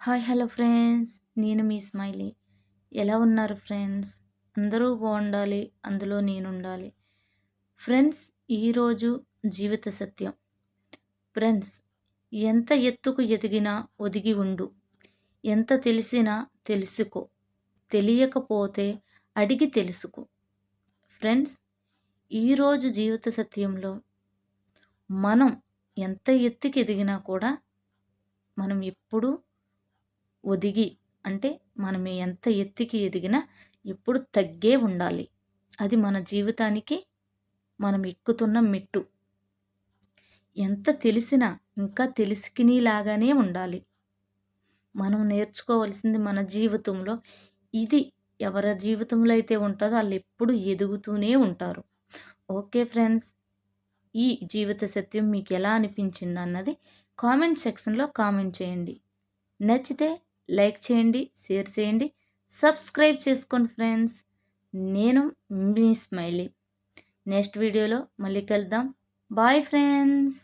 Hello friends. నేను మీ smiley. ఎలా ఉన్నారు ఫ్రెండ్స్? అందరూ బాగుండాలి, అందులో నేనుండాలి. ఫ్రెండ్స్, ఈరోజు జీవిత సత్యం. ఫ్రెండ్స్, ఎంత ఎత్తుకు ఎదిగినా ఒదిగి ఉండు. ఎంత తెలిసినా తెలుసుకో. తెలియకపోతే అడిగి తెలుసుకో. ఫ్రెండ్స్, ఈరోజు జీవిత సత్యంలో మనం ఎంత ఎత్తుకి ఎదిగినా కూడా మనం ఎప్పుడూ ఒదిగి అంటే మనం ఎంత ఎత్తుకి ఎదిగినా ఎప్పుడు తగ్గే ఉండాలి. అది మన జీవితానికి మనం ఎక్కుతున్న మెట్టు. ఎంత తెలిసినా ఇంకా తెలుసుకునేలాగానే ఉండాలి. మనం నేర్చుకోవాల్సింది మన జీవితంలో ఇది ఎవరి జీవితంలో అయితే ఉంటుందో వాళ్ళు ఎప్పుడు ఎదుగుతూనే ఉంటారు. ఓకే ఫ్రెండ్స్, ఈ జీవిత సత్యం మీకు ఎలా అనిపించింది అన్నది కామెంట్ సెక్షన్లో కామెంట్ చేయండి. నచ్చితే లైక్ చేయండి, షేర్ చేయండి, సబ్స్క్రైబ్ చేసుకోండి ఫ్రెండ్స్. నేను మీ స్మైలీ. నెక్స్ట్ వీడియోలో మళ్ళీ కలుద్దాం. Bye friends.